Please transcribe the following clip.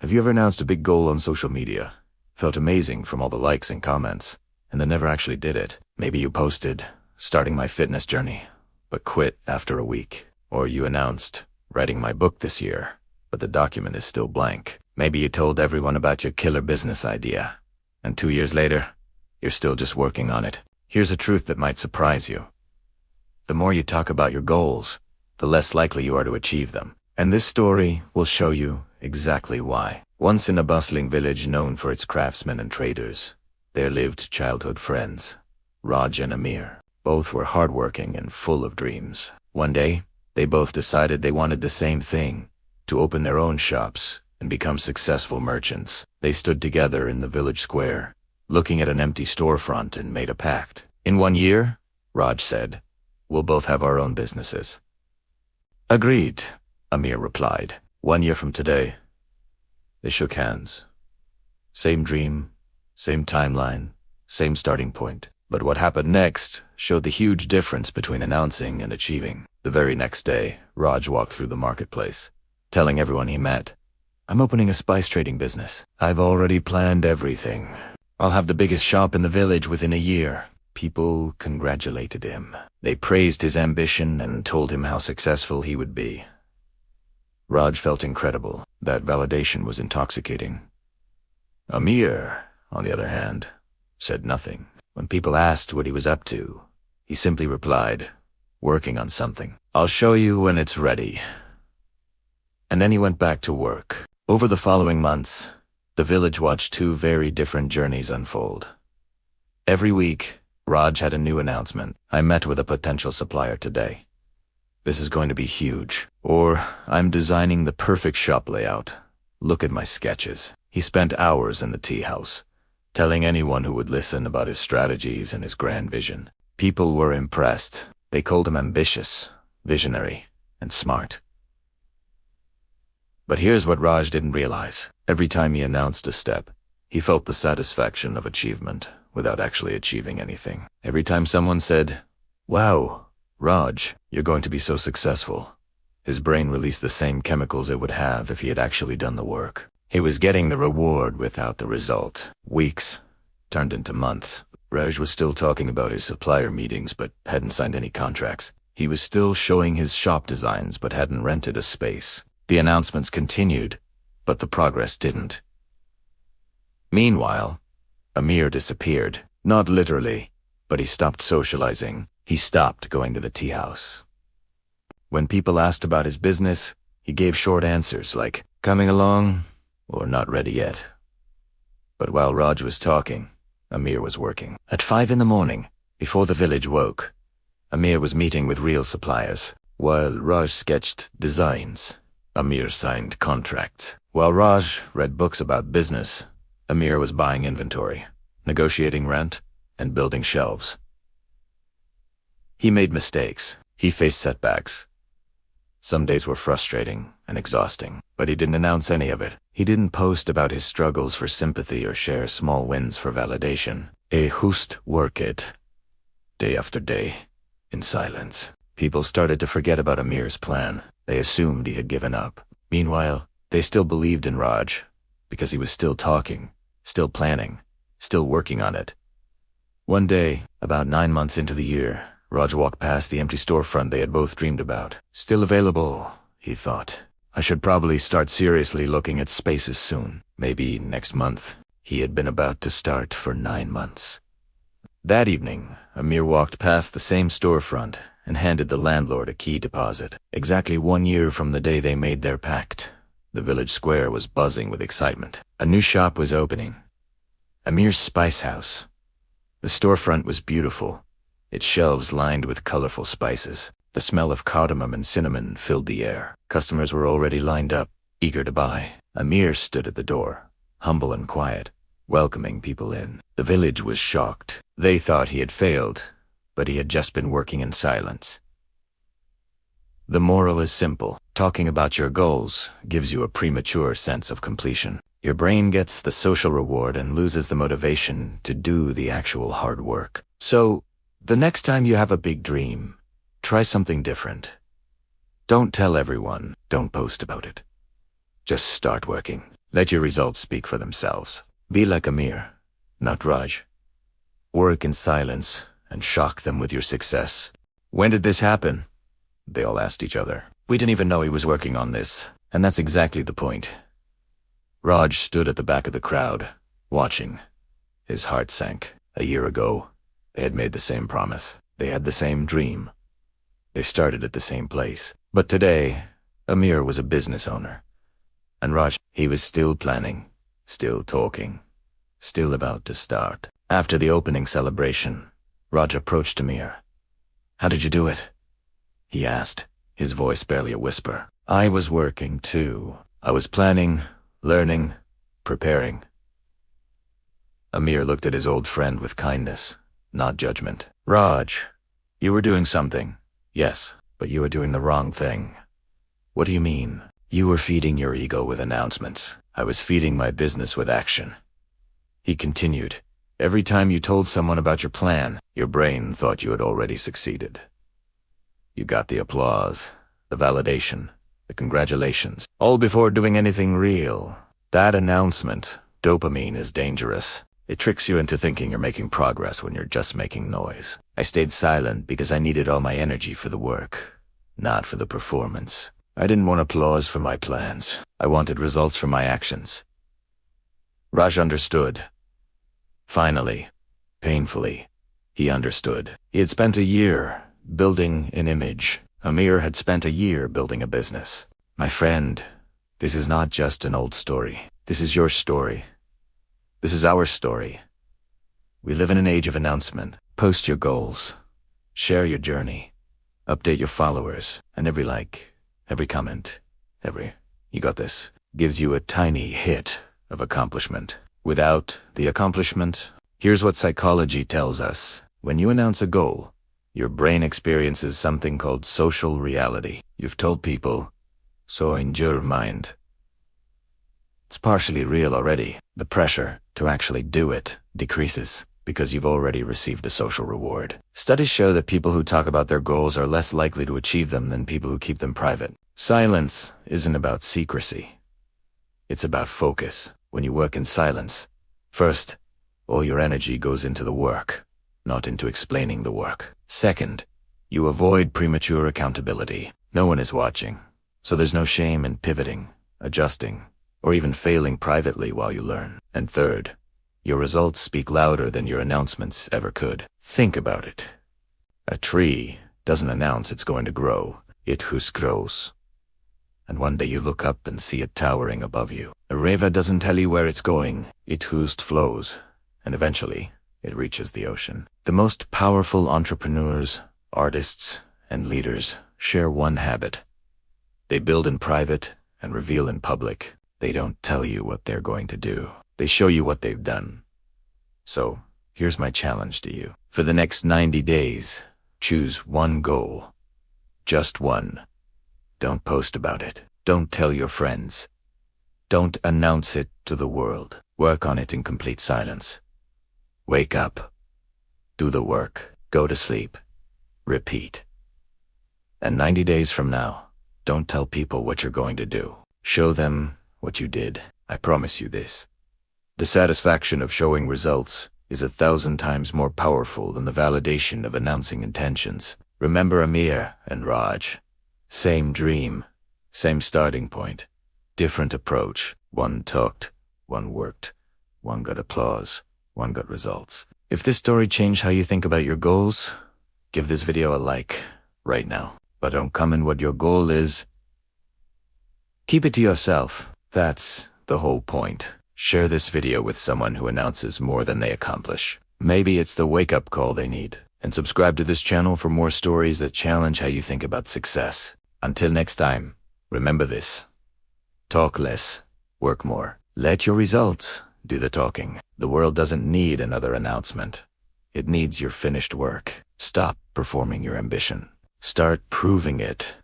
Have you ever announced a big goal on social media? Felt amazing from all the likes and comments, and then never actually did it? Maybe you posted, starting my fitness journey, but quit after a week. Or you announced, writing my book this year, but the document is still blank. Maybe you told everyone about your killer business idea, and 2 years later, you're still just working on it. Here's a truth that might surprise you. The more you talk about your goals, the less likely you are to achieve them. And this story will show you exactly why. Once in a bustling village known for its craftsmen and traders, there lived childhood friends, Raj and Amir. Both were hardworking and full of dreams. One day, they both decided they wanted the same thing, to open their own shops and become successful merchants. They stood together in the village square, looking at an empty storefront, and made a pact. In 1 year, Raj said, we'll both have our own businesses. Agreed, Amir replied. 1 year from today. They shook hands. Same dream, same timeline, same starting point. But what happened next showed the huge difference between announcing and achieving. The very next day, Raj walked through the marketplace, telling everyone he met, I'm opening a spice trading business. I've already planned everything. I'll have the biggest shop in the village within a year. People congratulated him. They praised his ambition and told him how successful he would be. Raj felt incredible. That validation was intoxicating. Amir, on the other hand, said nothing. When people asked what he was up to, he simply replied, working on something. I'll show you when it's ready. And then he went back to work. Over the following months, the village watched two very different journeys unfold. Every week, Raj had a new announcement. I met with a potential supplier today. This is going to be huge. Or, I'm designing the perfect shop layout. Look at my sketches. He spent hours in the tea house, telling anyone who would listen about his strategies and his grand vision. People were impressed. They called him ambitious, visionary, and smart. But here's what Raj didn't realize. Every time he announced a step, he felt the satisfaction of achievement without actually achieving anything. Every time someone said, wow, Raj, you're going to be so successful, his brain released the same chemicals it would have if he had actually done the work. He was getting the reward without the result. Weeks turned into months. Raj was still talking about his supplier meetings but hadn't signed any contracts. He was still showing his shop designs but hadn't rented a space. The announcements continued, but the progress didn't. Meanwhile, Amir disappeared. Not literally, but he stopped socializing. He stopped going to the tea house. When people asked about his business, he gave short answers like, coming along, or not ready yet. But while Raj was talking, Amir was working. At 5 in the morning, before the village woke, Amir was meeting with real suppliers. While Raj sketched designs, Amir signed contracts. While Raj read books about business, Amir was buying inventory, negotiating rent, and building shelves. He made mistakes. He faced setbacks. Some days were frustrating and exhausting, but he didn't announce any of it. He didn't post about his struggles for sympathy or share small wins for validation. He just worked it, day after day, in silence. People started to forget about Amir's plan. They assumed he had given up. Meanwhile, they still believed in Raj, because he was still talking, still planning, still working on it. One day, about 9 months into the year, Raj walked past the empty storefront they had both dreamed about. Still available, he thought. I should probably start seriously looking at spaces soon. Maybe next month. He had been about to start for 9 months. That evening, Amir walked past the same storefront and handed the landlord a key deposit. Exactly 1 year from the day they made their pact, the village square was buzzing with excitement. A new shop was opening. Amir's Spice House. The storefront was beautiful, its shelves lined with colorful spices. The smell of cardamom and cinnamon filled the air. Customers were already lined up, eager to buy. Amir stood at the door, humble and quiet, welcoming people in. The village was shocked. They thought he had failed, but he had just been working in silence. The moral is simple. Talking about your goals gives you a premature sense of completion. Your brain gets the social reward and loses the motivation to do the actual hard work. So, the next time you have a big dream, try something different. Don't tell everyone, don't post about it. Just start working. Let your results speak for themselves. Be like Amir, not Raj. Work in silence and shock them with your success. When did this happen? They all asked each other. We didn't even know he was working on this. And that's exactly the point. Raj stood at the back of the crowd, watching. His heart sank. A year ago, they had made the same promise. They had the same dream. They started at the same place. But today, Amir was a business owner. And Raj, he was still planning, still talking, still about to start. After the opening celebration, Raj approached Amir. How did you do it? He asked, his voice barely a whisper. I was working too. I was planning, learning, preparing. Amir looked at his old friend with kindness, not judgment. Raj, you were doing something. Yes, but you were doing the wrong thing. What do you mean? You were feeding your ego with announcements. I was feeding my business with action. He continued. Every time you told someone about your plan, your brain thought you had already succeeded. You got the applause, the validation, the congratulations, all before doing anything real. That announcement, dopamine, is dangerous. It tricks you into thinking you're making progress when you're just making noise. I stayed silent because I needed all my energy for the work, not for the performance. I didn't want applause for my plans. I wanted results from my actions. Raj understood. Finally, painfully, he understood. He had spent a year building an image. Amir had spent a year building a business. My friend, this is not just an old story. This is your story. This is our story. We live in an age of announcement. Post your goals. Share your journey. Update your followers. And every like, every comment, you got this, gives you a tiny hit of accomplishment. Without the accomplishment, here's what psychology tells us. When you announce a goal, your brain experiences something called social reality. You've told people, so in your mind. It's partially real already. The pressure to actually do it decreases because you've already received a social reward. Studies show that people who talk about their goals are less likely to achieve them than people who keep them private. Silence isn't about secrecy. It's about focus. When you work in silence, first, all your energy goes into the work, not into explaining the work. Second, you avoid premature accountability. No one is watching, so there's no shame in pivoting, adjusting, or even failing privately while you learn. And third, your results speak louder than your announcements ever could. Think about it. A tree doesn't announce it's going to grow. It just grows. And one day you look up and see it towering above you. A river doesn't tell you where it's going. It just flows, and eventually it reaches the ocean. The most powerful entrepreneurs, artists, and leaders share one habit. They build in private and reveal in public. They don't tell you what they're going to do. They show you what they've done. So, here's my challenge to you. For the next 90 days, choose one goal. Just one. Don't post about it. Don't tell your friends. Don't announce it to the world. Work on it in complete silence. Wake up. Do the work. Go to sleep. Repeat. And 90 days from now, don't tell people what you're going to do. Show them what you did. I promise you this. The satisfaction of showing results is 1,000 times more powerful than the validation of announcing intentions. Remember Amir and Raj. Same dream, same starting point, different approach. One talked, one worked, one got applause, one got results. If this story changed how you think about your goals, give this video a like right now. But don't comment what your goal is. Keep it to yourself. That's the whole point. Share this video with someone who announces more than they accomplish. Maybe it's the wake-up call they need. And subscribe to this channel for more stories that challenge how you think about success. Until next time, remember this. Talk less, work more. Let your results do the talking. The world doesn't need another announcement. It needs your finished work. Stop performing your ambition. Start proving it.